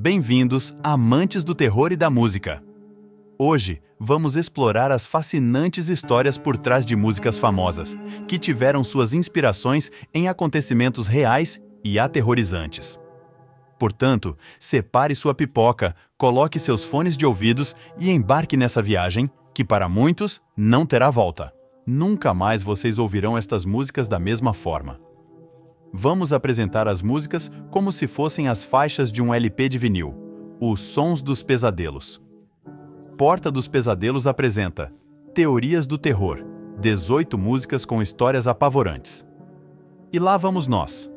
Bem-vindos, amantes do terror e da música! Hoje, vamos explorar as fascinantes histórias por trás de músicas famosas, que tiveram suas inspirações em acontecimentos reais e aterrorizantes. Portanto, separe sua pipoca, coloque seus fones de ouvidos e embarque nessa viagem, que para muitos não terá volta. Nunca mais vocês ouvirão estas músicas da mesma forma. Vamos apresentar as músicas como se fossem as faixas de um LP de vinil, os Sons dos Pesadelos. Porta dos Pesadelos apresenta Teorias do Terror, 18 músicas com histórias apavorantes. E lá vamos nós.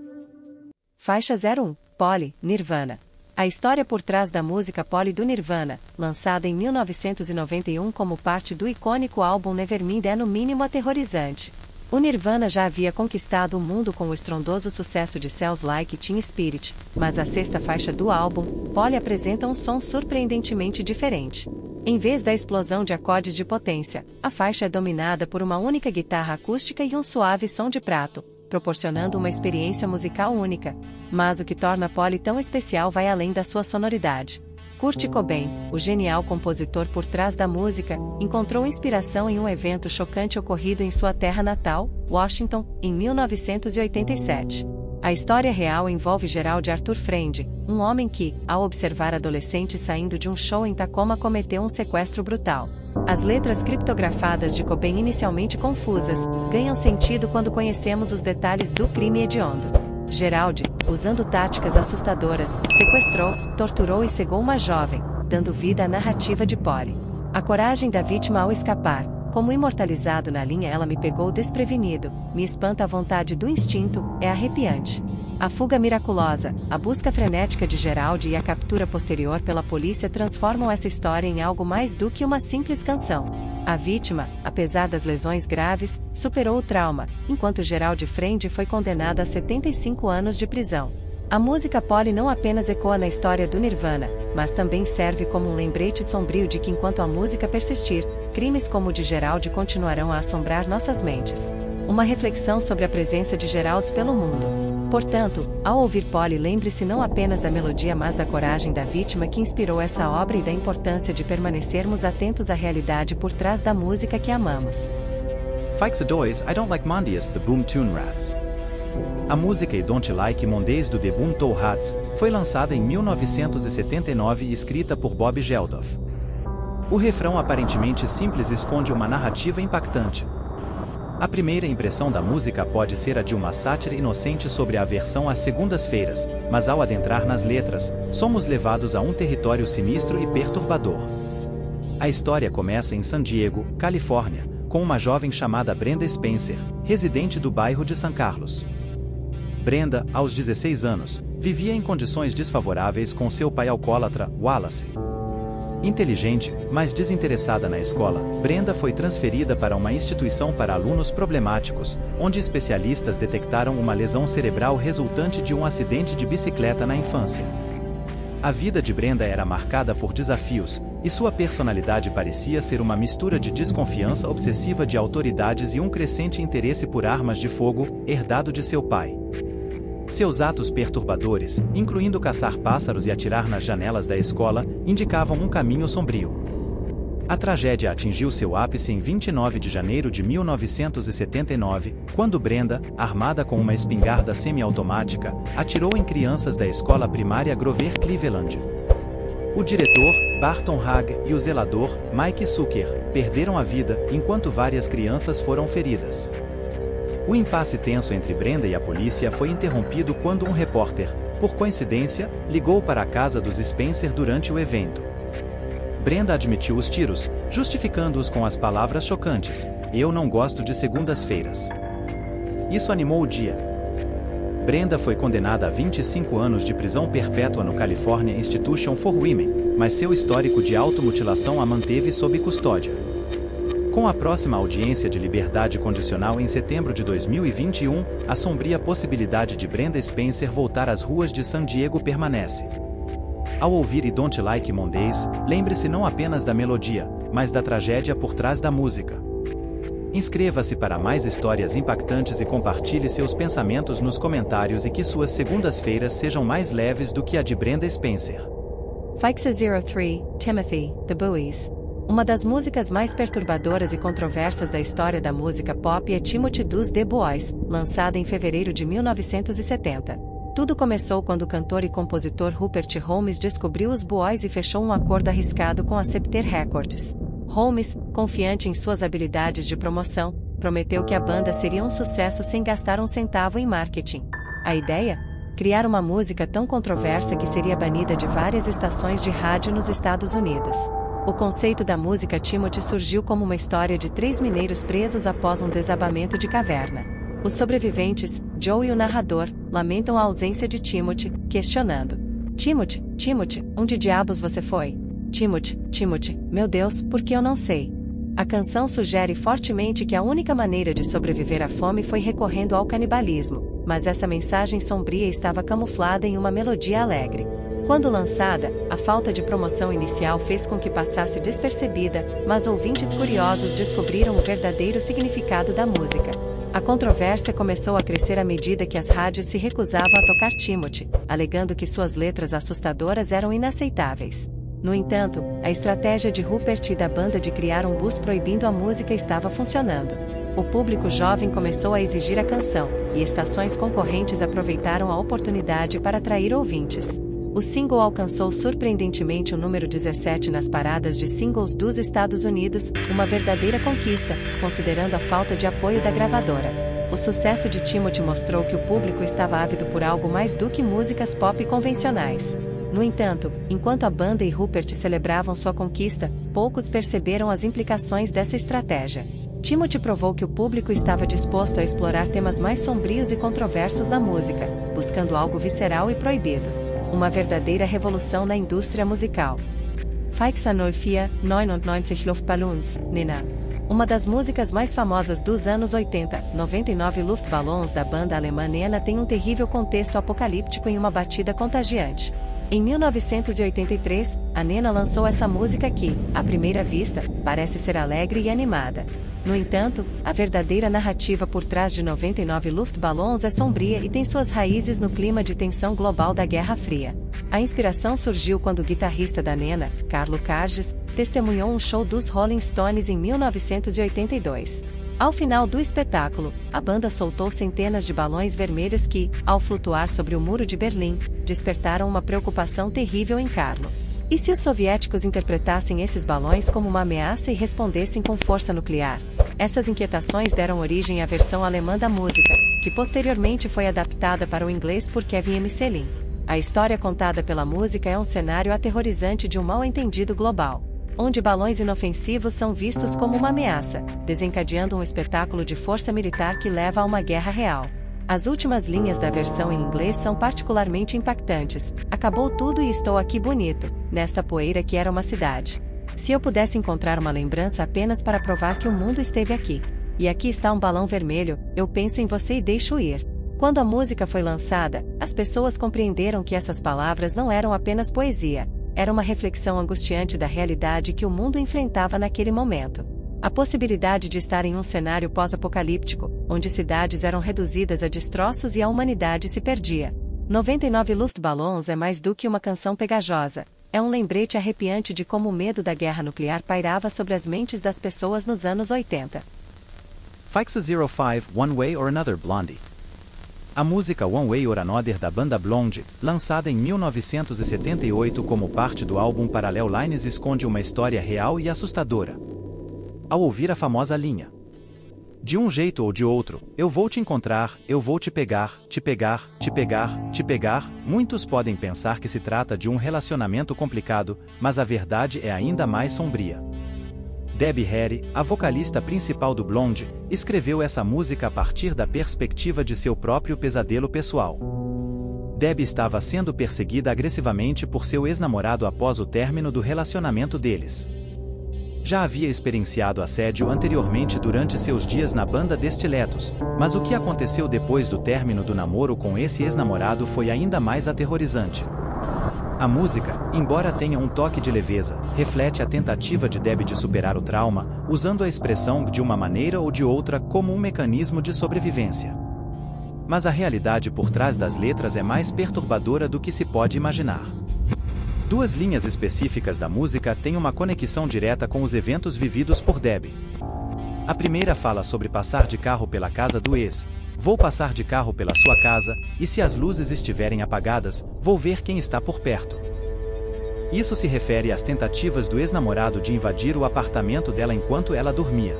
Faixa 01, Polly, Nirvana. A história por trás da música Polly do Nirvana, lançada em 1991 como parte do icônico álbum Nevermind, é no mínimo aterrorizante. O Nirvana já havia conquistado o mundo com o estrondoso sucesso de Smells Like Teen Spirit, mas a sexta faixa do álbum, Polly, apresenta um som surpreendentemente diferente. Em vez da explosão de acordes de potência, a faixa é dominada por uma única guitarra acústica e um suave som de prato, proporcionando uma experiência musical única. Mas o que torna Polly tão especial vai além da sua sonoridade. Kurt Cobain, o genial compositor por trás da música, encontrou inspiração em um evento chocante ocorrido em sua terra natal, Washington, em 1987. A história real envolve Gerald Arthur Friend, um homem que, ao observar adolescentes saindo de um show em Tacoma, cometeu um sequestro brutal. As letras criptografadas de Cobain, inicialmente confusas, ganham sentido quando conhecemos os detalhes do crime hediondo. Gerald, usando táticas assustadoras, sequestrou, torturou e cegou uma jovem, dando vida à narrativa de Polly. A coragem da vítima ao escapar, como imortalizado na linha "Ela me pegou desprevenido, me espanta a vontade do instinto", é arrepiante. A fuga miraculosa, a busca frenética de Gerald e a captura posterior pela polícia transformam essa história em algo mais do que uma simples canção. A vítima, apesar das lesões graves, superou o trauma, enquanto Gerald Friend foi condenado a 75 anos de prisão. A música Polly não apenas ecoa na história do Nirvana, mas também serve como um lembrete sombrio de que enquanto a música persistir, crimes como o de Gerald continuarão a assombrar nossas mentes. Uma reflexão sobre a presença de Geralds pelo mundo. Portanto, ao ouvir Polly, lembre-se não apenas da melodia, mas da coragem da vítima que inspirou essa obra e da importância de permanecermos atentos à realidade por trás da música que amamos. Fikes a dois, I don't like Mondays, The Boom Tune Rats. A música I Don't Like Mondays do The Boom Toe Rats foi lançada em 1979 e escrita por Bob Geldof. O refrão aparentemente simples esconde uma narrativa impactante. A primeira impressão da música pode ser a de uma sátira inocente sobre a aversão às segundas-feiras, mas ao adentrar nas letras, somos levados a um território sinistro e perturbador. A história começa em San Diego, Califórnia, com uma jovem chamada Brenda Spencer, residente do bairro de San Carlos. Brenda, aos 16 anos, vivia em condições desfavoráveis com seu pai alcoólatra, Wallace. Inteligente, mas desinteressada na escola, Brenda foi transferida para uma instituição para alunos problemáticos, onde especialistas detectaram uma lesão cerebral resultante de um acidente de bicicleta na infância. A vida de Brenda era marcada por desafios, e sua personalidade parecia ser uma mistura de desconfiança obsessiva de autoridades e um crescente interesse por armas de fogo, herdado de seu pai. Seus atos perturbadores, incluindo caçar pássaros e atirar nas janelas da escola, indicavam um caminho sombrio. A tragédia atingiu seu ápice em 29 de janeiro de 1979, quando Brenda, armada com uma espingarda semiautomática, atirou em crianças da escola primária Grover Cleveland. O diretor, Barton Hagg, e o zelador, Mike Zucker, perderam a vida, enquanto várias crianças foram feridas. O impasse tenso entre Brenda e a polícia foi interrompido quando um repórter, por coincidência, ligou para a casa dos Spencer durante o evento. Brenda admitiu os tiros, justificando-os com as palavras chocantes: "Eu não gosto de segundas-feiras." Isso animou o dia. Brenda foi condenada a 25 anos de prisão perpétua no California Institution for Women, mas seu histórico de automutilação a manteve sob custódia. Com a próxima audiência de liberdade condicional em setembro de 2021, a sombria possibilidade de Brenda Spencer voltar às ruas de San Diego permanece. Ao ouvir I Don't Like Mondays, lembre-se não apenas da melodia, mas da tragédia por trás da música. Inscreva-se para mais histórias impactantes e compartilhe seus pensamentos nos comentários, e que suas segundas-feiras sejam mais leves do que a de Brenda Spencer. Fixa 03, Timothy, The Buoys. Uma das músicas mais perturbadoras e controversas da história da música pop é Timothy dos The Buoys, lançada em fevereiro de 1970. Tudo começou quando o cantor e compositor Rupert Holmes descobriu os Buoys e fechou um acordo arriscado com a Scepter Records. Holmes, confiante em suas habilidades de promoção, prometeu que a banda seria um sucesso sem gastar um centavo em marketing. A ideia? Criar uma música tão controversa que seria banida de várias estações de rádio nos Estados Unidos. O conceito da música Timothy surgiu como uma história de 3 mineiros presos após um desabamento de caverna. Os sobreviventes, Joe e o narrador, lamentam a ausência de Timothy, questionando: Timothy, Timothy, onde diabos você foi? Timothy, Timothy, meu Deus, por que eu não sei? A canção sugere fortemente que a única maneira de sobreviver à fome foi recorrendo ao canibalismo, mas essa mensagem sombria estava camuflada em uma melodia alegre. Quando lançada, a falta de promoção inicial fez com que passasse despercebida, mas ouvintes curiosos descobriram o verdadeiro significado da música. A controvérsia começou a crescer à medida que as rádios se recusavam a tocar Timothy, alegando que suas letras assustadoras eram inaceitáveis. No entanto, a estratégia de Rupert e da banda de criar um bus proibindo a música estava funcionando. O público jovem começou a exigir a canção, e estações concorrentes aproveitaram a oportunidade para atrair ouvintes. O single alcançou surpreendentemente o número 17 nas paradas de singles dos Estados Unidos, uma verdadeira conquista, considerando a falta de apoio da gravadora. O sucesso de Timothy mostrou que o público estava ávido por algo mais do que músicas pop convencionais. No entanto, enquanto a banda e Rupert celebravam sua conquista, poucos perceberam as implicações dessa estratégia. Timothy provou que o público estava disposto a explorar temas mais sombrios e controversos na música, buscando algo visceral e proibido. Uma verdadeira revolução na indústria musical. Fixa 0499 Luftballons, Nena. Uma das músicas mais famosas dos anos 80, 99 Luftballons da banda alemã Nena tem um terrível contexto apocalíptico em uma batida contagiante. Em 1983, a Nena lançou essa música que, à primeira vista, parece ser alegre e animada. No entanto, a verdadeira narrativa por trás de 99 Luftballons é sombria e tem suas raízes no clima de tensão global da Guerra Fria. A inspiração surgiu quando o guitarrista da Nena, Carlo Karges, testemunhou um show dos Rolling Stones em 1982. Ao final do espetáculo, a banda soltou centenas de balões vermelhos que, ao flutuar sobre o muro de Berlim, despertaram uma preocupação terrível em Carlo. E se os soviéticos interpretassem esses balões como uma ameaça e respondessem com força nuclear? Essas inquietações deram origem à versão alemã da música, que posteriormente foi adaptada para o inglês por Kevin M. Selin. A história contada pela música é um cenário aterrorizante de um mal-entendido global, onde balões inofensivos são vistos como uma ameaça, desencadeando um espetáculo de força militar que leva a uma guerra real. As últimas linhas da versão em inglês são particularmente impactantes. Acabou tudo e estou aqui bonito, nesta poeira que era uma cidade. Se eu pudesse encontrar uma lembrança apenas para provar que o mundo esteve aqui. E aqui está um balão vermelho, eu penso em você e deixo ir. Quando a música foi lançada, as pessoas compreenderam que essas palavras não eram apenas poesia. Era uma reflexão angustiante da realidade que o mundo enfrentava naquele momento. A possibilidade de estar em um cenário pós-apocalíptico, onde cidades eram reduzidas a destroços e a humanidade se perdia. 99 Luftballons é mais do que uma canção pegajosa. É um lembrete arrepiante de como o medo da guerra nuclear pairava sobre as mentes das pessoas nos anos 80. Fixa 05 One Way or Another Blondie. A música One Way or Another da banda Blonde, lançada em 1978 como parte do álbum Parallel Lines, esconde uma história real e assustadora. Ao ouvir a famosa linha: de um jeito ou de outro, eu vou te encontrar, eu vou te pegar, te pegar, te pegar, te pegar, muitos podem pensar que se trata de um relacionamento complicado, mas a verdade é ainda mais sombria. Debbie Harry, a vocalista principal do Blonde, escreveu essa música a partir da perspectiva de seu próprio pesadelo pessoal. Debbie estava sendo perseguida agressivamente por seu ex-namorado após o término do relacionamento deles. Já havia experienciado assédio anteriormente durante seus dias na banda The Stilettos, mas o que aconteceu depois do término do namoro com esse ex-namorado foi ainda mais aterrorizante. A música, embora tenha um toque de leveza, reflete a tentativa de Debbie de superar o trauma, usando a expressão de uma maneira ou de outra como um mecanismo de sobrevivência. Mas a realidade por trás das letras é mais perturbadora do que se pode imaginar. Duas linhas específicas da música têm uma conexão direta com os eventos vividos por Debbie. A primeira fala sobre passar de carro pela casa do ex. Vou passar de carro pela sua casa, e se as luzes estiverem apagadas, vou ver quem está por perto. Isso se refere às tentativas do ex-namorado de invadir o apartamento dela enquanto ela dormia.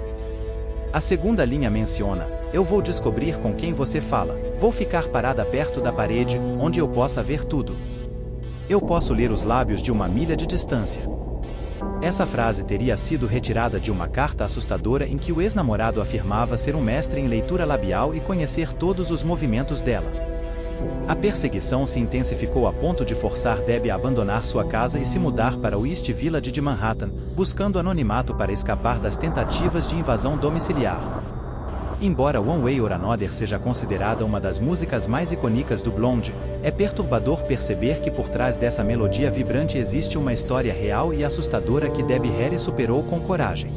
A segunda linha menciona: eu vou descobrir com quem você fala, vou ficar parada perto da parede, onde eu possa ver tudo. Eu posso ler os lábios de uma milha de distância. Essa frase teria sido retirada de uma carta assustadora em que o ex-namorado afirmava ser um mestre em leitura labial e conhecer todos os movimentos dela. A perseguição se intensificou a ponto de forçar Debbie a abandonar sua casa e se mudar para o East Village de Manhattan, buscando anonimato para escapar das tentativas de invasão domiciliar. Embora One Way or Another seja considerada uma das músicas mais icônicas do Blonde, é perturbador perceber que por trás dessa melodia vibrante existe uma história real e assustadora que Debbie Harry superou com coragem.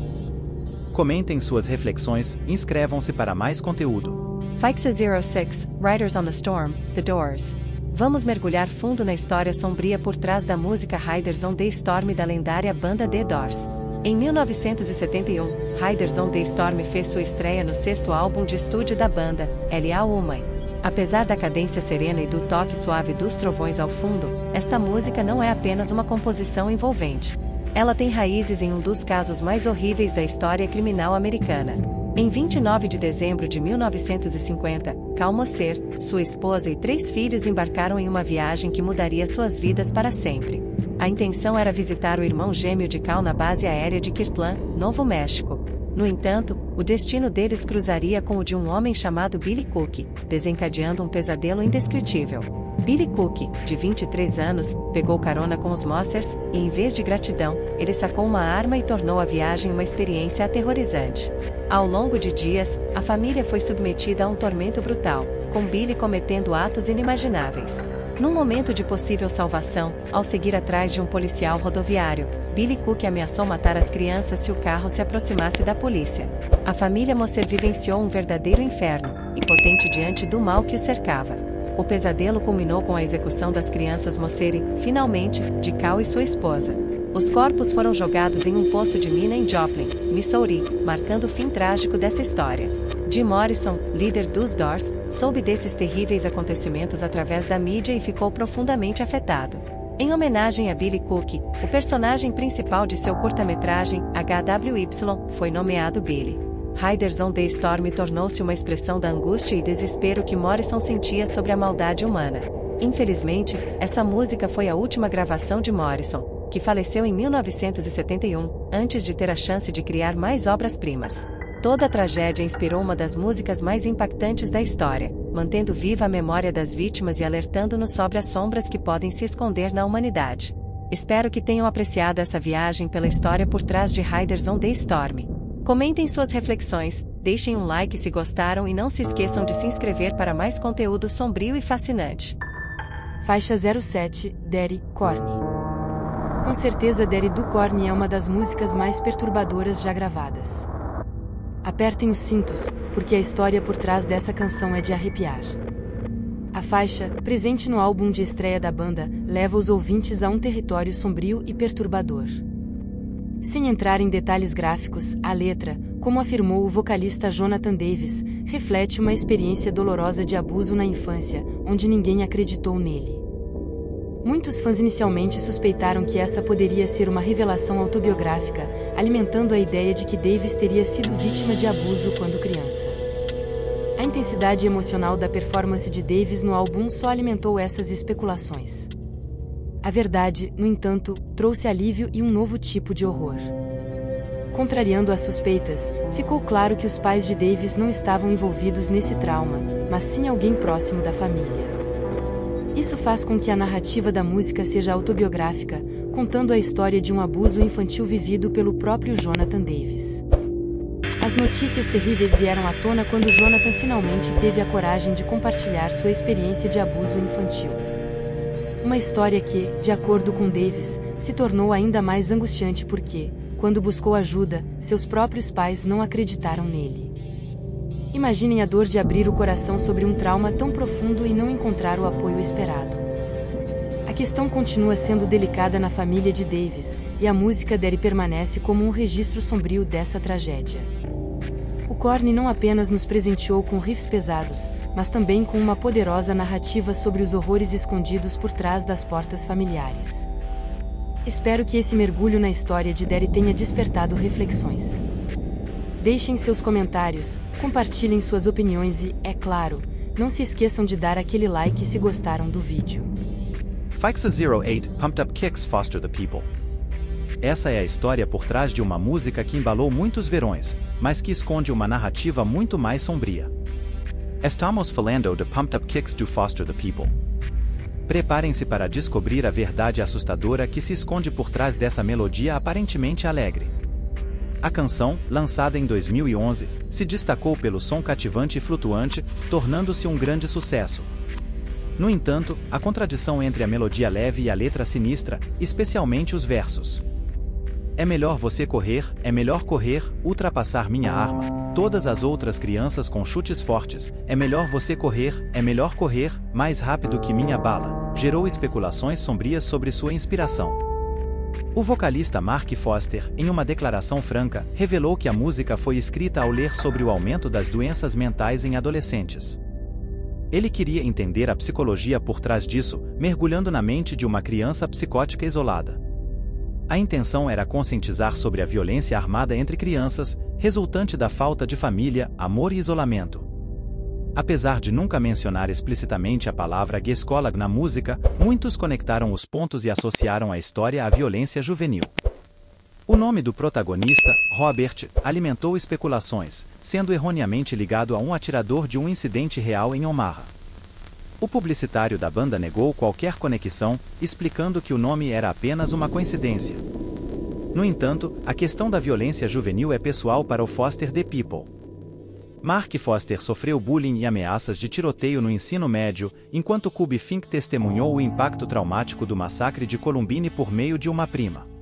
Comentem suas reflexões, inscrevam-se para mais conteúdo. Fixa06, Riders on the Storm, The Doors. Vamos mergulhar fundo na história sombria por trás da música Riders on the Storm da lendária banda The Doors. Em 1971, Riders on the Storm fez sua estreia no sexto álbum de estúdio da banda, L.A. Woman. Apesar da cadência serena e do toque suave dos trovões ao fundo, esta música não é apenas uma composição envolvente. Ela tem raízes em um dos casos mais horríveis da história criminal americana. Em 29 de dezembro de 1950, Cal Moser, sua esposa e 3 filhos embarcaram em uma viagem que mudaria suas vidas para sempre. A intenção era visitar o irmão gêmeo de Cal na base aérea de Kirtland, Novo México. No entanto, o destino deles cruzaria com o de um homem chamado Billy Cook, desencadeando um pesadelo indescritível. Billy Cook, de 23 anos, pegou carona com os Mossers, e em vez de gratidão, ele sacou uma arma e tornou a viagem uma experiência aterrorizante. Ao longo de dias, a família foi submetida a um tormento brutal, com Billy cometendo atos inimagináveis. Num momento de possível salvação, ao seguir atrás de um policial rodoviário, Billy Cook ameaçou matar as crianças se o carro se aproximasse da polícia. A família Moser vivenciou um verdadeiro inferno, impotente diante do mal que os cercava. O pesadelo culminou com a execução das crianças Moser e, finalmente, de Cal e sua esposa. Os corpos foram jogados em um poço de mina em Joplin, Missouri, marcando o fim trágico dessa história. Jim Morrison, líder dos Doors, soube desses terríveis acontecimentos através da mídia e ficou profundamente afetado. Em homenagem a Billy Cook, o personagem principal de seu curta-metragem, HWY, foi nomeado Billy. Riders on the Storm tornou-se uma expressão da angústia e desespero que Morrison sentia sobre a maldade humana. Infelizmente, essa música foi a última gravação de Morrison, que faleceu em 1971, antes de ter a chance de criar mais obras-primas. Toda a tragédia inspirou uma das músicas mais impactantes da história, mantendo viva a memória das vítimas e alertando-nos sobre as sombras que podem se esconder na humanidade. Espero que tenham apreciado essa viagem pela história por trás de Riders on the Storm. Comentem suas reflexões, deixem um like se gostaram e não se esqueçam de se inscrever para mais conteúdo sombrio e fascinante. Faixa 07, Daddy, Korn. Com certeza Daddy do Korn é uma das músicas mais perturbadoras já gravadas. Apertem os cintos, porque a história por trás dessa canção é de arrepiar. A faixa, presente no álbum de estreia da banda, leva os ouvintes a um território sombrio e perturbador. Sem entrar em detalhes gráficos, a letra, como afirmou o vocalista Jonathan Davis, reflete uma experiência dolorosa de abuso na infância, onde ninguém acreditou nele. Muitos fãs inicialmente suspeitaram que essa poderia ser uma revelação autobiográfica, alimentando a ideia de que Davis teria sido vítima de abuso quando criança. A intensidade emocional da performance de Davis no álbum só alimentou essas especulações. A verdade, no entanto, trouxe alívio e um novo tipo de horror. Contrariando as suspeitas, ficou claro que os pais de Davis não estavam envolvidos nesse trauma, mas sim alguém próximo da família. Isso faz com que a narrativa da música seja autobiográfica, contando a história de um abuso infantil vivido pelo próprio Jonathan Davis. As notícias terríveis vieram à tona quando Jonathan finalmente teve a coragem de compartilhar sua experiência de abuso infantil. Uma história que, de acordo com Davis, se tornou ainda mais angustiante porque, quando buscou ajuda, seus próprios pais não acreditaram nele. Imaginem a dor de abrir o coração sobre um trauma tão profundo e não encontrar o apoio esperado. A questão continua sendo delicada na família de Davis, e a música Daddy permanece como um registro sombrio dessa tragédia. O Korn não apenas nos presenteou com riffs pesados, mas também com uma poderosa narrativa sobre os horrores escondidos por trás das portas familiares. Espero que esse mergulho na história de Daddy tenha despertado reflexões. Deixem seus comentários, compartilhem suas opiniões e, é claro, não se esqueçam de dar aquele like se gostaram do vídeo. Fixa08 Pumped Up Kicks Foster the People. Essa é a história por trás de uma música que embalou muitos verões, mas que esconde uma narrativa muito mais sombria. Estamos falando de Pumped Up Kicks do Foster the People. Preparem-se para descobrir a verdade assustadora que se esconde por trás dessa melodia aparentemente alegre. A canção, lançada em 2011, se destacou pelo som cativante e flutuante, tornando-se um grande sucesso. No entanto, a contradição entre a melodia leve e a letra sinistra, especialmente os versos. É melhor correr, ultrapassar minha arma, todas as outras crianças com chutes fortes, é melhor correr, mais rápido que minha bala, gerou especulações sombrias sobre sua inspiração. O vocalista Mark Foster, em uma declaração franca, revelou que a música foi escrita ao ler sobre o aumento das doenças mentais em adolescentes. Ele queria entender a psicologia por trás disso, mergulhando na mente de uma criança psicótica isolada. A intenção era conscientizar sobre a violência armada entre crianças, resultante da falta de família, amor e isolamento. Apesar de nunca mencionar explicitamente a palavra escola na música, muitos conectaram os pontos e associaram a história à violência juvenil. O nome do protagonista, Robert, alimentou especulações, sendo erroneamente ligado a um atirador de um incidente real em Omaha. O publicitário da banda negou qualquer conexão, explicando que o nome era apenas uma coincidência. No entanto, a questão da violência juvenil é pessoal para o Foster the People. Mark Foster sofreu bullying e ameaças de tiroteio no ensino médio, enquanto Cub Fink testemunhou o impacto traumático do massacre de Columbine por meio de uma prima.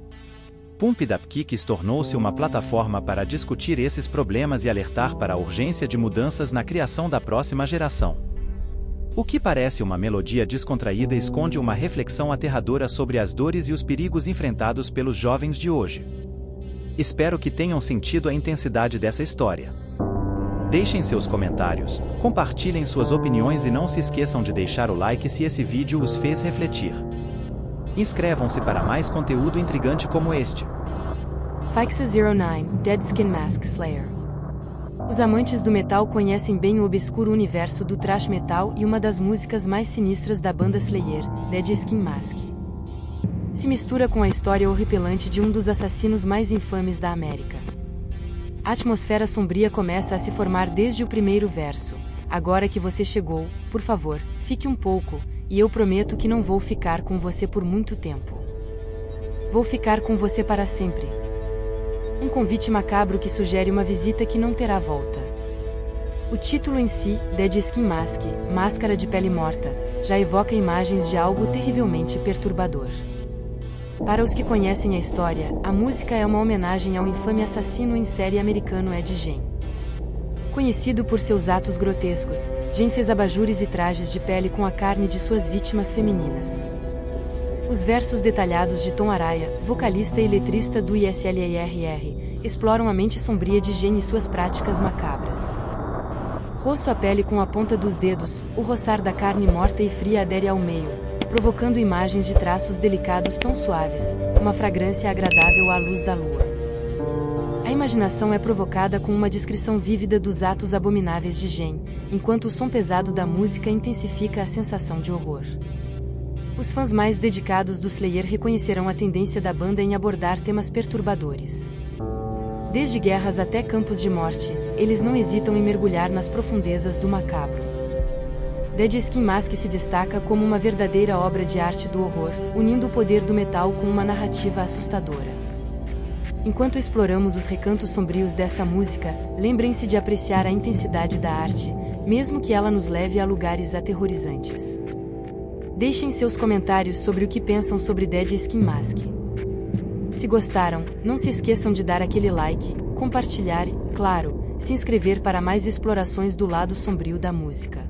Pumped Up Kicks tornou-se uma plataforma para discutir esses problemas e alertar para a urgência de mudanças na criação da próxima geração. O que parece uma melodia descontraída esconde uma reflexão aterradora sobre as dores e os perigos enfrentados pelos jovens de hoje. Espero que tenham sentido a intensidade dessa história. Deixem seus comentários, compartilhem suas opiniões e não se esqueçam de deixar o like se esse vídeo os fez refletir. Inscrevam-se para mais conteúdo intrigante como este. Fixa09 Dead Skin Mask Slayer. Os amantes do metal conhecem bem o obscuro universo do thrash metal e uma das músicas mais sinistras da banda Slayer, Dead Skin Mask. Se mistura com a história horripilante de um dos assassinos mais infames da América. A atmosfera sombria começa a se formar desde o primeiro verso. Agora que você chegou, por favor, fique um pouco, e eu prometo que não vou ficar com você por muito tempo. Vou ficar com você para sempre. Um convite macabro que sugere uma visita que não terá volta. O título em si, Dead Skin Mask, Máscara de Pele Morta, já evoca imagens de algo terrivelmente perturbador. Para os que conhecem a história, a música é uma homenagem ao infame assassino em série americano Ed Gein. Conhecido por seus atos grotescos, Gein fez abajures e trajes de pele com a carne de suas vítimas femininas. Os versos detalhados de Tom Araya, vocalista e letrista do ISLARR, exploram a mente sombria de Gein e suas práticas macabras. Roço a pele com a ponta dos dedos, o roçar da carne morta e fria adere ao meio, provocando imagens de traços delicados tão suaves, uma fragrância agradável à luz da lua. A imaginação é provocada com uma descrição vívida dos atos abomináveis de Gein, enquanto o som pesado da música intensifica a sensação de horror. Os fãs mais dedicados do Slayer reconhecerão a tendência da banda em abordar temas perturbadores. Desde guerras até campos de morte, eles não hesitam em mergulhar nas profundezas do macabro. Dead Skin Mask se destaca como uma verdadeira obra de arte do horror, unindo o poder do metal com uma narrativa assustadora. Enquanto exploramos os recantos sombrios desta música, lembrem-se de apreciar a intensidade da arte, mesmo que ela nos leve a lugares aterrorizantes. Deixem seus comentários sobre o que pensam sobre Dead Skin Mask. Se gostaram, não se esqueçam de dar aquele like, compartilhar e, claro, se inscrever para mais explorações do lado sombrio da música.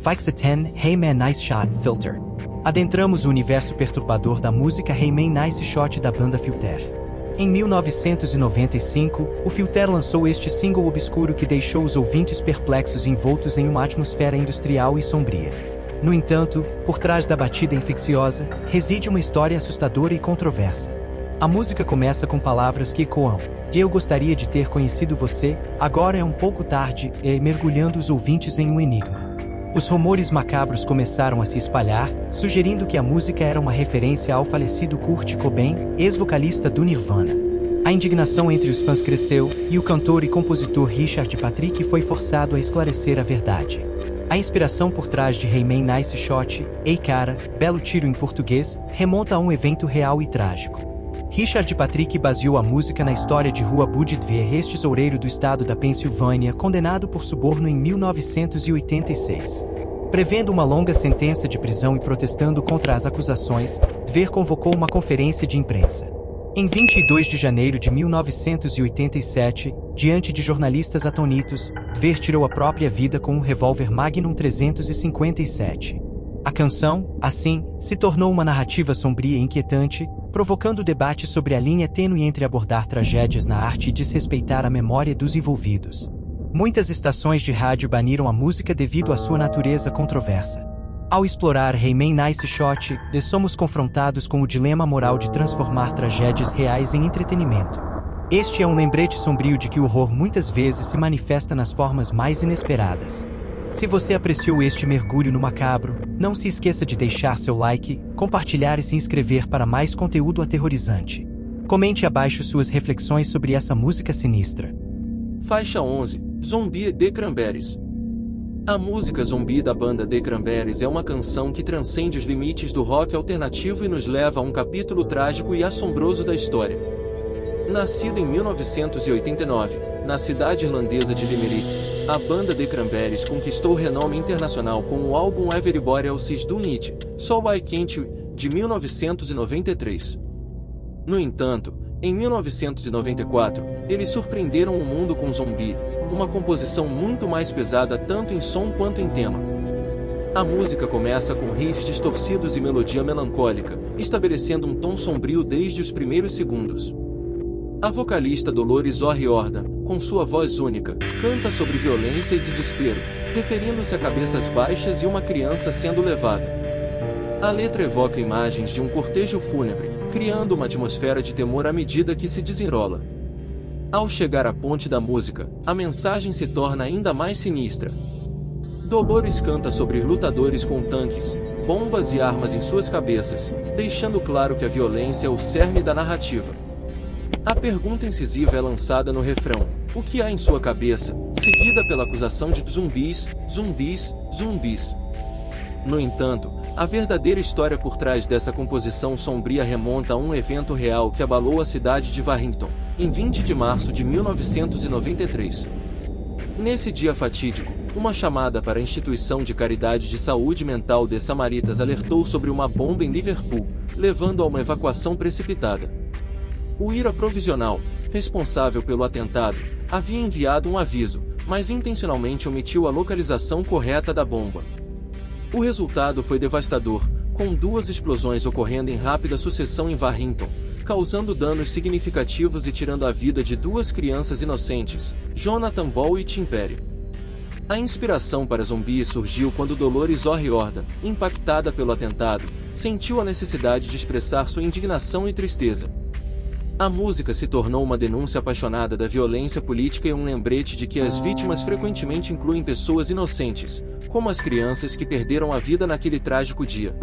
Fixa10 Hey man nice shot filter. Adentramos o universo perturbador da música Hey Man Nice Shot da banda Filter. Em 1995, o Filter lançou este single obscuro que deixou os ouvintes perplexos e envoltos em uma atmosfera industrial e sombria. No entanto, por trás da batida infecciosa, reside uma história assustadora e controversa. A música começa com palavras que ecoam: "Eu gostaria de ter conhecido você, agora é um pouco tarde", e mergulhando os ouvintes em um enigma. Os rumores macabros começaram a se espalhar, sugerindo que a música era uma referência ao falecido Kurt Cobain, ex-vocalista do Nirvana. A indignação entre os fãs cresceu, e o cantor e compositor Richard Patrick foi forçado a esclarecer a verdade. A inspiração por trás de Hey Man Nice Shot, Ei Cara, Belo Tiro em português, remonta a um evento real e trágico. Richard Patrick baseou a música na história de Rua Bud Dver, ex-tesoureiro do estado da Pensilvânia, condenado por suborno em 1986. Prevendo uma longa sentença de prisão e protestando contra as acusações, Dver convocou uma conferência de imprensa. Em 22 de janeiro de 1987, diante de jornalistas atônitos, Dver tirou a própria vida com um revólver Magnum 357. A canção, assim, se tornou uma narrativa sombria e inquietante, provocando debate sobre a linha tênue entre abordar tragédias na arte e desrespeitar a memória dos envolvidos. Muitas estações de rádio baniram a música devido à sua natureza controversa. Ao explorar Hey Man Nice Shot, somos confrontados com o dilema moral de transformar tragédias reais em entretenimento. Este é um lembrete sombrio de que o horror muitas vezes se manifesta nas formas mais inesperadas. Se você apreciou este mergulho no macabro, não se esqueça de deixar seu like, compartilhar e se inscrever para mais conteúdo aterrorizante. Comente abaixo suas reflexões sobre essa música sinistra. Faixa 11, Zombie The Cranberries. A música Zombie da banda The Cranberries é uma canção que transcende os limites do rock alternativo e nos leva a um capítulo trágico e assombroso da história. Nascida em 1989, na cidade irlandesa de Limerick, a banda The Cranberries conquistou renome internacional com o álbum Everybody Else Do It, So Why Can't You, de 1993. No entanto, em 1994, eles surpreenderam o mundo com Zombie, uma composição muito mais pesada tanto em som quanto em tema. A música começa com riffs distorcidos e melodia melancólica, estabelecendo um tom sombrio desde os primeiros segundos. A vocalista Dolores O'Riordan, com sua voz única, canta sobre violência e desespero, referindo-se a cabeças baixas e uma criança sendo levada. A letra evoca imagens de um cortejo fúnebre, criando uma atmosfera de temor à medida que se desenrola. Ao chegar à ponte da música, a mensagem se torna ainda mais sinistra. Dolores canta sobre lutadores com tanques, bombas e armas em suas cabeças, deixando claro que a violência é o cerne da narrativa. A pergunta incisiva é lançada no refrão: o que há em sua cabeça? Seguida pela acusação de zumbis, zumbis, zumbis. No entanto, a verdadeira história por trás dessa composição sombria remonta a um evento real que abalou a cidade de Warrington, em 20 de março de 1993. Nesse dia fatídico, uma chamada para a instituição de caridade de saúde mental de Samaritas alertou sobre uma bomba em Liverpool, levando a uma evacuação precipitada. O IRA provisional, responsável pelo atentado, havia enviado um aviso, mas intencionalmente omitiu a localização correta da bomba. O resultado foi devastador, com 2 explosões ocorrendo em rápida sucessão em Warrington, causando danos significativos e tirando a vida de 2 crianças inocentes, Jonathan Ball e Tim Perry. A inspiração para Zombie surgiu quando Dolores O'Riordan, impactada pelo atentado, sentiu a necessidade de expressar sua indignação e tristeza. A música se tornou uma denúncia apaixonada da violência política e um lembrete de que as vítimas frequentemente incluem pessoas inocentes, como as crianças que perderam a vida naquele trágico dia.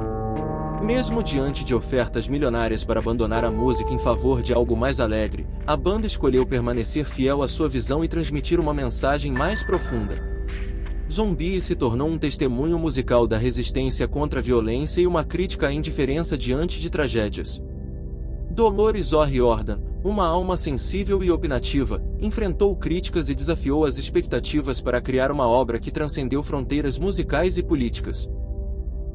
Mesmo diante de ofertas milionárias para abandonar a música em favor de algo mais alegre, a banda escolheu permanecer fiel à sua visão e transmitir uma mensagem mais profunda. Zombie se tornou um testemunho musical da resistência contra a violência e uma crítica à indiferença diante de tragédias. Dolores O'Riordan, uma alma sensível e opinativa, enfrentou críticas e desafiou as expectativas para criar uma obra que transcendeu fronteiras musicais e políticas.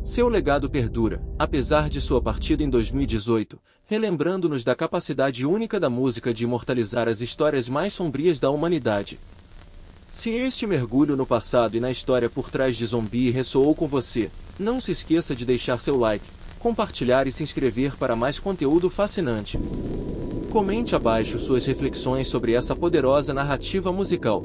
Seu legado perdura, apesar de sua partida em 2018, relembrando-nos da capacidade única da música de imortalizar as histórias mais sombrias da humanidade. Se este mergulho no passado e na história por trás de Zombie ressoou com você, não se esqueça de deixar seu like, compartilhar e se inscrever para mais conteúdo fascinante. Comente abaixo suas reflexões sobre essa poderosa narrativa musical.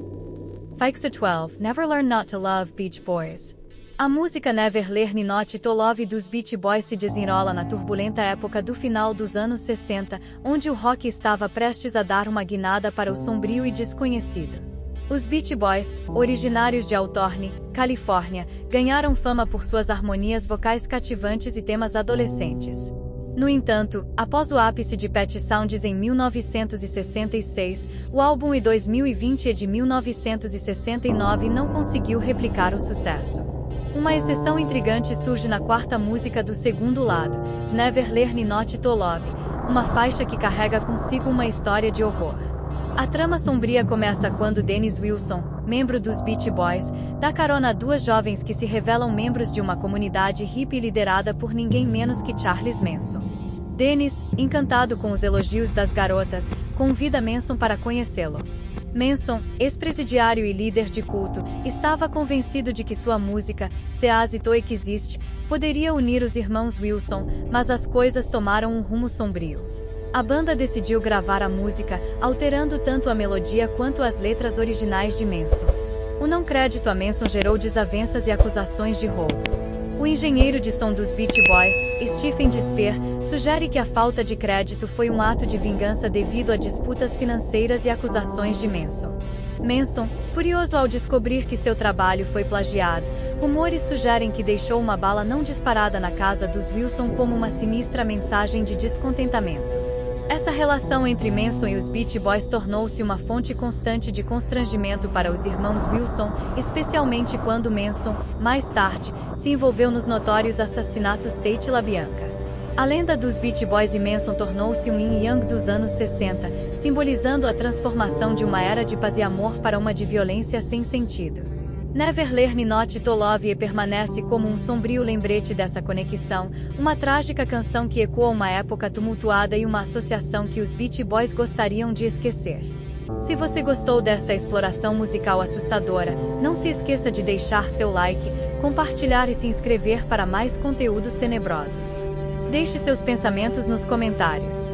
Faixa 12, Never Learn Not to Love, Beach Boys. A música Never Learn Not to Love dos Beach Boys se desenrola na turbulenta época do final dos anos 60, onde o rock estava prestes a dar uma guinada para o sombrio e desconhecido. Os Beach Boys, originários de Hawthorne, Califórnia, ganharam fama por suas harmonias vocais cativantes e temas adolescentes. No entanto, após o ápice de Pet Sounds em 1966, o álbum em 2020 de 1969 não conseguiu replicar o sucesso. Uma exceção intrigante surge na quarta música do segundo lado, de Never Learn Not to Love, uma faixa que carrega consigo uma história de horror. A trama sombria começa quando Dennis Wilson, membro dos Beach Boys, dá carona a duas jovens que se revelam membros de uma comunidade hippie liderada por ninguém menos que Charles Manson. Dennis, encantado com os elogios das garotas, convida Manson para conhecê-lo. Manson, ex-presidiário e líder de culto, estava convencido de que sua música, Se Asito Existe, poderia unir os irmãos Wilson, mas as coisas tomaram um rumo sombrio. A banda decidiu gravar a música, alterando tanto a melodia quanto as letras originais de Manson. O não crédito a Manson gerou desavenças e acusações de roubo. O engenheiro de som dos Beach Boys, Stephen Despair, sugere que a falta de crédito foi um ato de vingança devido a disputas financeiras e acusações de Manson. Manson, furioso ao descobrir que seu trabalho foi plagiado, rumores sugerem que deixou uma bala não disparada na casa dos Wilson como uma sinistra mensagem de descontentamento. Essa relação entre Manson e os Beach Boys tornou-se uma fonte constante de constrangimento para os irmãos Wilson, especialmente quando Manson, mais tarde, se envolveu nos notórios assassinatos Tate LaBianca. A lenda dos Beach Boys e Manson tornou-se um yin e yang dos anos 60, simbolizando a transformação de uma era de paz e amor para uma de violência sem sentido. Never Learn Not to Love permanece como um sombrio lembrete dessa conexão, uma trágica canção que ecoa uma época tumultuada e uma associação que os Beach Boys gostariam de esquecer. Se você gostou desta exploração musical assustadora, não se esqueça de deixar seu like, compartilhar e se inscrever para mais conteúdos tenebrosos. Deixe seus pensamentos nos comentários.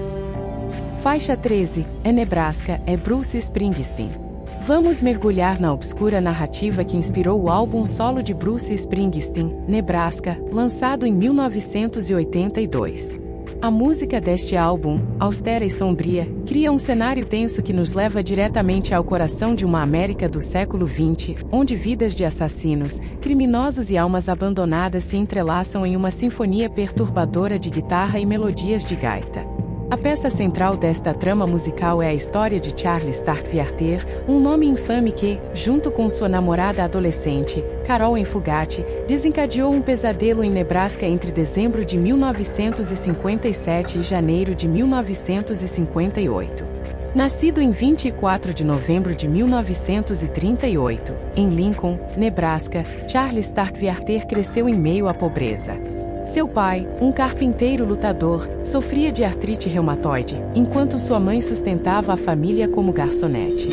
Faixa 13, Nebraska, é Bruce Springsteen. Vamos mergulhar na obscura narrativa que inspirou o álbum solo de Bruce Springsteen, Nebraska, lançado em 1982. A música deste álbum, austera e sombria, cria um cenário tenso que nos leva diretamente ao coração de uma América do século XX, onde vidas de assassinos, criminosos e almas abandonadas se entrelaçam em uma sinfonia perturbadora de guitarra e melodias de gaita. A peça central desta trama musical é a história de Charles Starkweather, um nome infame que, junto com sua namorada adolescente, Carol Enfugati, desencadeou um pesadelo em Nebraska entre dezembro de 1957 e janeiro de 1958. Nascido em 24 de novembro de 1938, em Lincoln, Nebraska, Charles Starkweather cresceu em meio à pobreza. Seu pai, um carpinteiro lutador, sofria de artrite reumatoide, enquanto sua mãe sustentava a família como garçonete.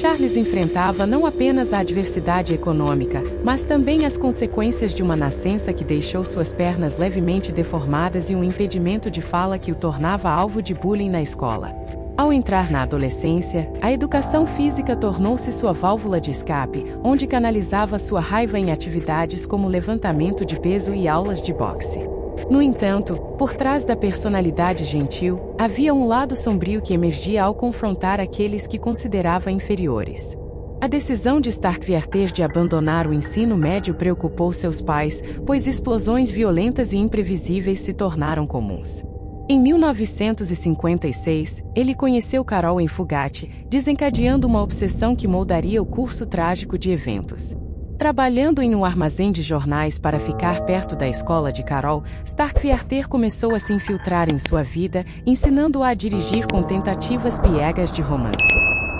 Charles enfrentava não apenas a adversidade econômica, mas também as consequências de uma nascença que deixou suas pernas levemente deformadas e um impedimento de fala que o tornava alvo de bullying na escola. Ao entrar na adolescência, a educação física tornou-se sua válvula de escape, onde canalizava sua raiva em atividades como levantamento de peso e aulas de boxe. No entanto, por trás da personalidade gentil, havia um lado sombrio que emergia ao confrontar aqueles que considerava inferiores. A decisão de Starkweather de abandonar o ensino médio preocupou seus pais, pois explosões violentas e imprevisíveis se tornaram comuns. Em 1956, ele conheceu Carol Enfugati, desencadeando uma obsessão que moldaria o curso trágico de eventos. Trabalhando em um armazém de jornais para ficar perto da escola de Carol, Starkweather começou a se infiltrar em sua vida, ensinando-a a dirigir com tentativas piegas de romance.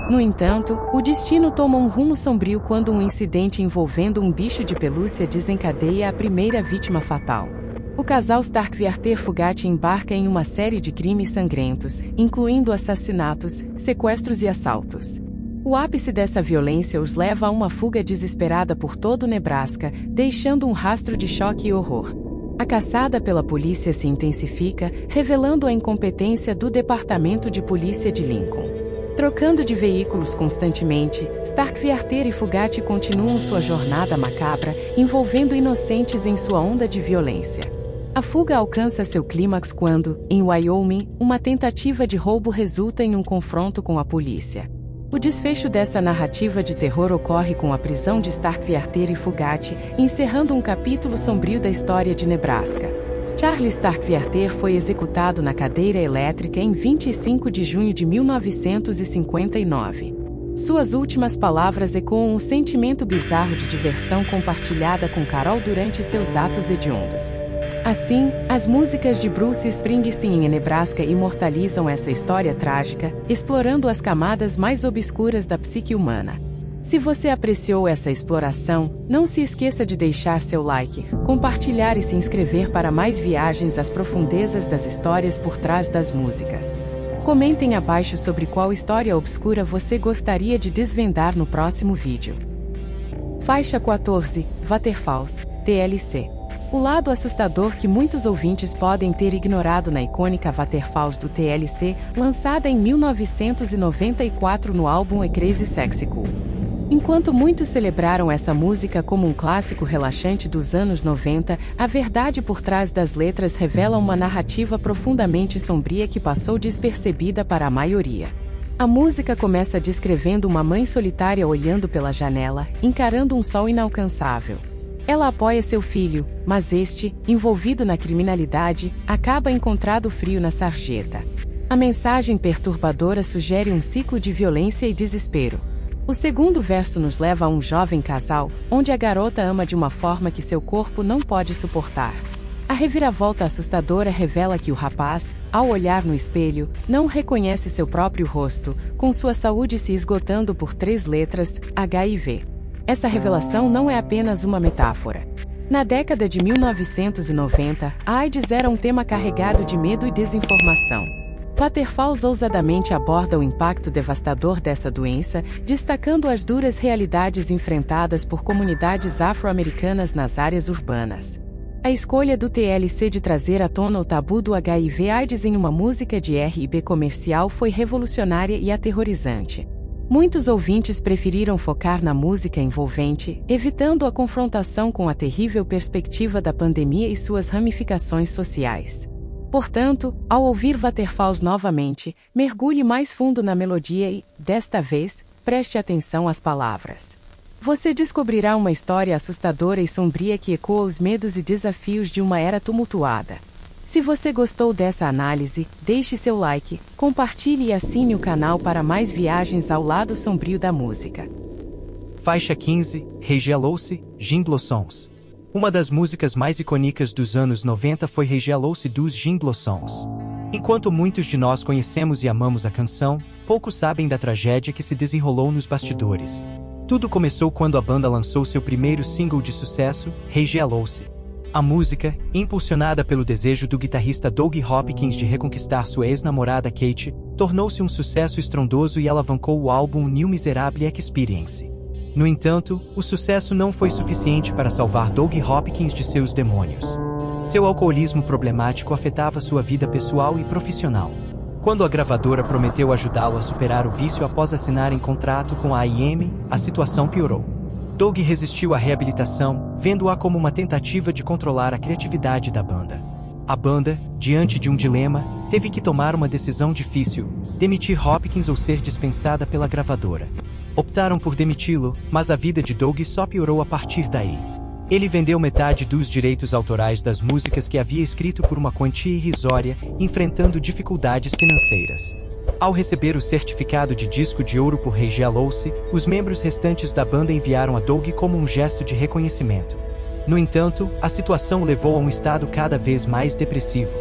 No entanto, o destino toma um rumo sombrio quando um incidente envolvendo um bicho de pelúcia desencadeia a primeira vítima fatal. O casal Starkweather-Fugati embarca em uma série de crimes sangrentos, incluindo assassinatos, sequestros e assaltos. O ápice dessa violência os leva a uma fuga desesperada por todo o Nebraska, deixando um rastro de choque e horror. A caçada pela polícia se intensifica, revelando a incompetência do Departamento de Polícia de Lincoln. Trocando de veículos constantemente, Starkweather e Fugate continuam sua jornada macabra, envolvendo inocentes em sua onda de violência. A fuga alcança seu clímax quando, em Wyoming, uma tentativa de roubo resulta em um confronto com a polícia. O desfecho dessa narrativa de terror ocorre com a prisão de Starkweather e Fugate, encerrando um capítulo sombrio da história de Nebraska. Charles Starkweather foi executado na cadeira elétrica em 25 de junho de 1959. Suas últimas palavras ecoam um sentimento bizarro de diversão compartilhada com Carol durante seus atos hediondos. Assim, as músicas de Bruce Springsteen em Nebraska imortalizam essa história trágica, explorando as camadas mais obscuras da psique humana. Se você apreciou essa exploração, não se esqueça de deixar seu like, compartilhar e se inscrever para mais viagens às profundezas das histórias por trás das músicas. Comentem abaixo sobre qual história obscura você gostaria de desvendar no próximo vídeo. Faixa 14, Waterfalls, TLC. O lado assustador que muitos ouvintes podem ter ignorado na icônica Waterfalls do TLC, lançada em 1994 no álbum A Crazy Sexy Cool. Enquanto muitos celebraram essa música como um clássico relaxante dos anos 90, a verdade por trás das letras revela uma narrativa profundamente sombria que passou despercebida para a maioria. A música começa descrevendo uma mãe solitária olhando pela janela, encarando um sol inalcançável. Ela apoia seu filho, mas este, envolvido na criminalidade, acaba encontrando frio na sarjeta. A mensagem perturbadora sugere um ciclo de violência e desespero. O segundo verso nos leva a um jovem casal, onde a garota ama de uma forma que seu corpo não pode suportar. A reviravolta assustadora revela que o rapaz, ao olhar no espelho, não reconhece seu próprio rosto, com sua saúde se esgotando por 3 letras, HIV. Essa revelação não é apenas uma metáfora. Na década de 1990, a AIDS era um tema carregado de medo e desinformação. Waterfalls ousadamente aborda o impacto devastador dessa doença, destacando as duras realidades enfrentadas por comunidades afro-americanas nas áreas urbanas. A escolha do TLC de trazer à tona o tabu do HIV/AIDS em uma música de R&B comercial foi revolucionária e aterrorizante. Muitos ouvintes preferiram focar na música envolvente, evitando a confrontação com a terrível perspectiva da pandemia e suas ramificações sociais. Portanto, ao ouvir Waterfalls novamente, mergulhe mais fundo na melodia e, desta vez, preste atenção às palavras. Você descobrirá uma história assustadora e sombria que ecoa os medos e desafios de uma era tumultuada. Se você gostou dessa análise, deixe seu like, compartilhe e assine o canal para mais viagens ao lado sombrio da música. Faixa 15, Regelouse, Gin Blossoms. Uma das músicas mais icônicas dos anos 90 foi Regelouse dos Gin Blossoms. Enquanto muitos de nós conhecemos e amamos a canção, poucos sabem da tragédia que se desenrolou nos bastidores. Tudo começou quando a banda lançou seu primeiro single de sucesso, Regelouse. A música, impulsionada pelo desejo do guitarrista Doug Hopkins de reconquistar sua ex-namorada Kate, tornou-se um sucesso estrondoso e alavancou o álbum New Miserable Experience. No entanto, o sucesso não foi suficiente para salvar Doug Hopkins de seus demônios. Seu alcoolismo problemático afetava sua vida pessoal e profissional. Quando a gravadora prometeu ajudá-lo a superar o vício após assinarem contrato com a IM, a situação piorou. Doug resistiu à reabilitação, vendo-a como uma tentativa de controlar a criatividade da banda. A banda, diante de um dilema, teve que tomar uma decisão difícil: demitir Hopkins ou ser dispensada pela gravadora. Optaram por demiti-lo, mas a vida de Doug só piorou a partir daí. Ele vendeu metade dos direitos autorais das músicas que havia escrito por uma quantia irrisória, enfrentando dificuldades financeiras. Ao receber o certificado de disco de ouro por Regelouse, os membros restantes da banda enviaram a Doug como um gesto de reconhecimento. No entanto, a situação o levou a um estado cada vez mais depressivo.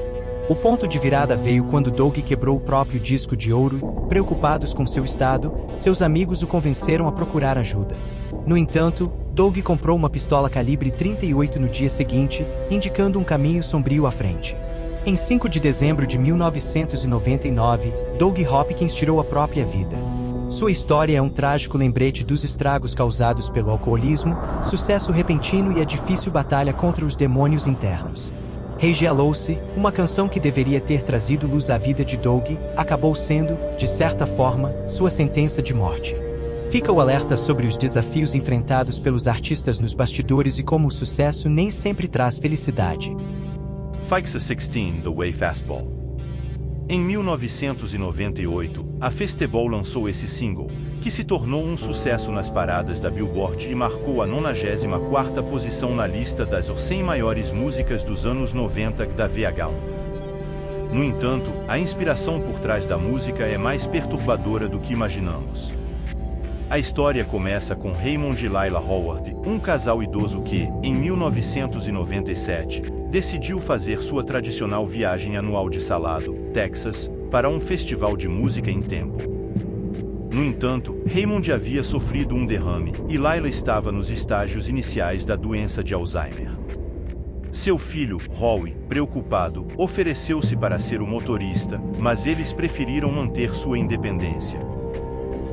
O ponto de virada veio quando Doug quebrou o próprio disco de ouro e, preocupados com seu estado, seus amigos o convenceram a procurar ajuda. No entanto, Doug comprou uma pistola calibre 38 no dia seguinte, indicando um caminho sombrio à frente. Em 5 de dezembro de 1999, Doug Hopkins tirou a própria vida. Sua história é um trágico lembrete dos estragos causados pelo alcoolismo, sucesso repentino e a difícil batalha contra os demônios internos. Regelou-se, uma canção que deveria ter trazido luz à vida de Doug, acabou sendo, de certa forma, sua sentença de morte. Fica o alerta sobre os desafios enfrentados pelos artistas nos bastidores e como o sucesso nem sempre traz felicidade. Fikes a 16 The Way Fastball. Em 1998, a Festebol lançou esse single, que se tornou um sucesso nas paradas da Billboard e marcou a 94ª posição na lista das 100 maiores músicas dos anos 90 da VH1. No entanto, a inspiração por trás da música é mais perturbadora do que imaginamos. A história começa com Raymond e Laila Howard, um casal idoso que, em 1997, decidiu fazer sua tradicional viagem anual de Salado, Texas, para um festival de música em Temple. No entanto, Raymond havia sofrido um derrame e Laila estava nos estágios iniciais da doença de Alzheimer. Seu filho, Howie, preocupado, ofereceu-se para ser o motorista, mas eles preferiram manter sua independência.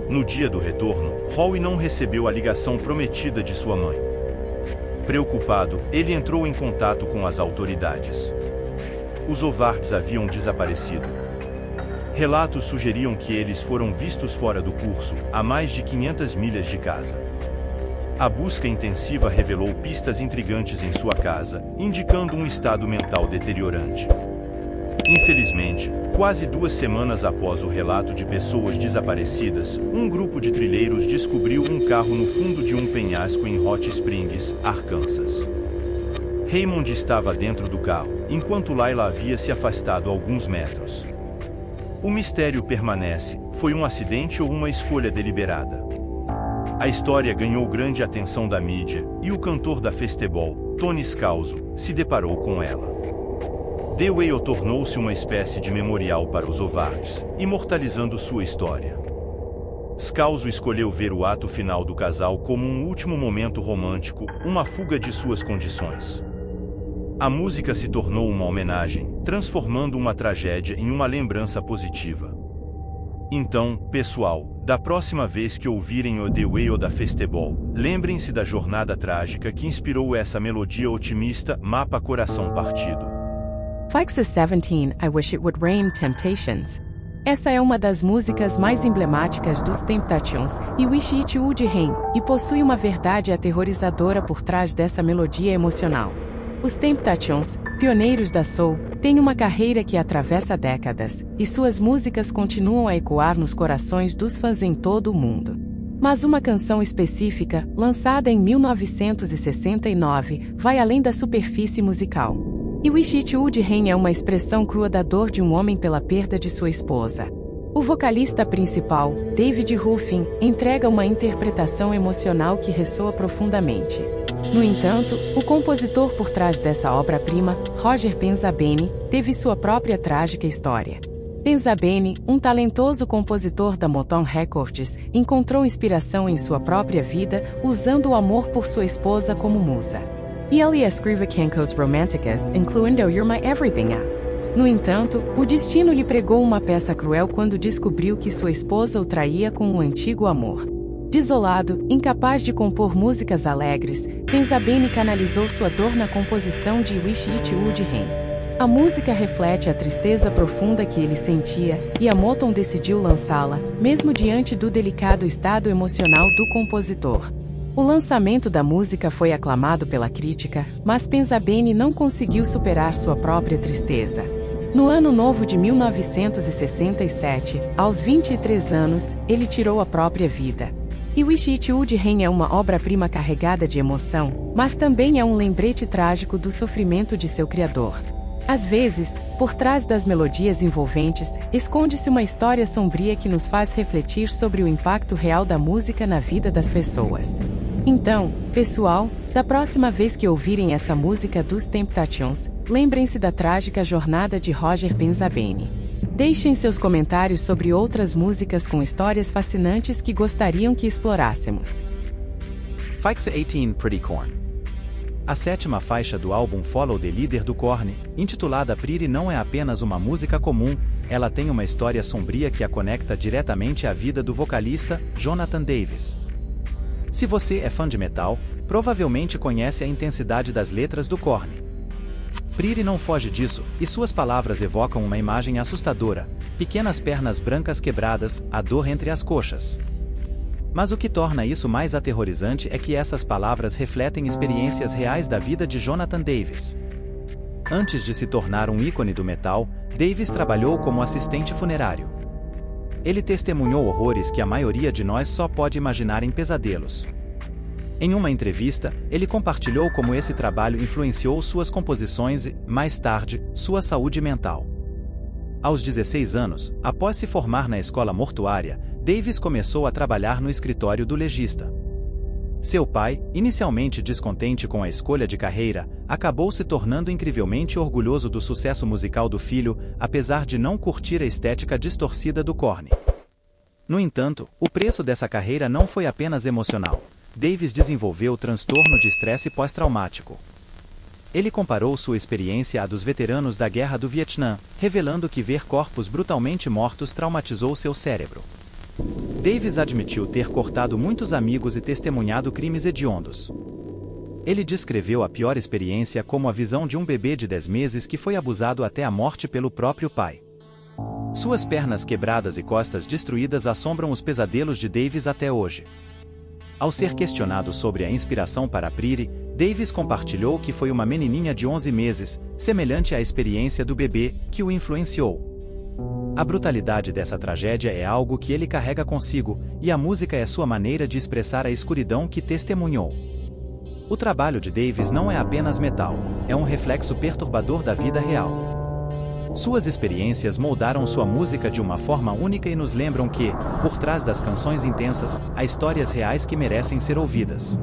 No dia do retorno, Howie não recebeu a ligação prometida de sua mãe. Preocupado, ele entrou em contato com as autoridades. Os Howards haviam desaparecido. Relatos sugeriam que eles foram vistos fora do curso, a mais de 500 milhas de casa. A busca intensiva revelou pistas intrigantes em sua casa, indicando um estado mental deteriorante. Infelizmente, quase 2 semanas após o relato de pessoas desaparecidas, um grupo de trilheiros descobriu um carro no fundo de um penhasco em Hot Springs, Arkansas. Raymond estava dentro do carro, enquanto Laila havia se afastado alguns metros. O mistério permanece: foi um acidente ou uma escolha deliberada? A história ganhou grande atenção da mídia, e o cantor da Festebol, Tony Scalzo, se deparou com ela. The Way tornou-se uma espécie de memorial para os Howards, imortalizando sua história. Scalzo escolheu ver o ato final do casal como um último momento romântico, uma fuga de suas condições. A música se tornou uma homenagem, transformando uma tragédia em uma lembrança positiva. Então, pessoal, da próxima vez que ouvirem o The Way da Festebol, lembrem-se da jornada trágica que inspirou essa melodia otimista, Mapa Coração Partido. Fikes a 17 I Wish It Would Rain Temptations. Essa é uma das músicas mais emblemáticas dos Temptations, e Wish It Would Rain, e possui uma verdade aterrorizadora por trás dessa melodia emocional. Os Temptations, pioneiros da soul, têm uma carreira que atravessa décadas, e suas músicas continuam a ecoar nos corações dos fãs em todo o mundo. Mas uma canção específica, lançada em 1969, vai além da superfície musical. E Wish It Would Rain é uma expressão crua da dor de um homem pela perda de sua esposa. O vocalista principal, David Ruffin, entrega uma interpretação emocional que ressoa profundamente. No entanto, o compositor por trás dessa obra-prima, Roger Benzabeni, teve sua própria trágica história. Benzabeni, um talentoso compositor da Motown Records, encontrou inspiração em sua própria vida, usando o amor por sua esposa como musa. E ele escreve canções românticas, incluindo You're My Everything. No entanto, o destino lhe pregou uma peça cruel quando descobriu que sua esposa o traía com um antigo amor. Desolado, incapaz de compor músicas alegres, Benzabeni canalizou sua dor na composição de Wish It Would Rain. A música reflete a tristeza profunda que ele sentia, e a Motown decidiu lançá-la, mesmo diante do delicado estado emocional do compositor. O lançamento da música foi aclamado pela crítica, mas Benzabeni não conseguiu superar sua própria tristeza. No ano novo de 1967, aos 23 anos, ele tirou a própria vida. E Wish It Would Rain é uma obra-prima carregada de emoção, mas também é um lembrete trágico do sofrimento de seu criador. Às vezes, por trás das melodias envolventes, esconde-se uma história sombria que nos faz refletir sobre o impacto real da música na vida das pessoas. Então, pessoal, da próxima vez que ouvirem essa música dos Temptations, lembrem-se da trágica jornada de Roger Benzabeni. Deixem seus comentários sobre outras músicas com histórias fascinantes que gostariam que explorássemos. Fikes a 18 Pretty Corn. A sétima faixa do álbum Follow the Leader do Korn, intitulada Pretty, não é apenas uma música comum, ela tem uma história sombria que a conecta diretamente à vida do vocalista, Jonathan Davis. Se você é fã de metal, provavelmente conhece a intensidade das letras do Korn. Pretty não foge disso, e suas palavras evocam uma imagem assustadora: pequenas pernas brancas quebradas, a dor entre as coxas. Mas o que torna isso mais aterrorizante é que essas palavras refletem experiências reais da vida de Jonathan Davis. Antes de se tornar um ícone do metal, Davis trabalhou como assistente funerário. Ele testemunhou horrores que a maioria de nós só pode imaginar em pesadelos. Em uma entrevista, ele compartilhou como esse trabalho influenciou suas composições e, mais tarde, sua saúde mental. Aos 16 anos, após se formar na escola mortuária, Davis começou a trabalhar no escritório do legista. Seu pai, inicialmente descontente com a escolha de carreira, acabou se tornando incrivelmente orgulhoso do sucesso musical do filho, apesar de não curtir a estética distorcida do Korn. No entanto, o preço dessa carreira não foi apenas emocional. Davis desenvolveu transtorno de estresse pós-traumático. Ele comparou sua experiência à dos veteranos da Guerra do Vietnã, revelando que ver corpos brutalmente mortos traumatizou seu cérebro. Davis admitiu ter cortado muitos amigos e testemunhado crimes hediondos. Ele descreveu a pior experiência como a visão de um bebê de 10 meses que foi abusado até a morte pelo próprio pai. Suas pernas quebradas e costas destruídas assombram os pesadelos de Davis até hoje. Ao ser questionado sobre a inspiração para Pretty, Davis compartilhou que foi uma menininha de 11 meses, semelhante à experiência do bebê, que o influenciou. A brutalidade dessa tragédia é algo que ele carrega consigo, e a música é sua maneira de expressar a escuridão que testemunhou. O trabalho de Davis não é apenas metal, é um reflexo perturbador da vida real. Suas experiências moldaram sua música de uma forma única e nos lembram que, por trás das canções intensas, há histórias reais que merecem ser ouvidas.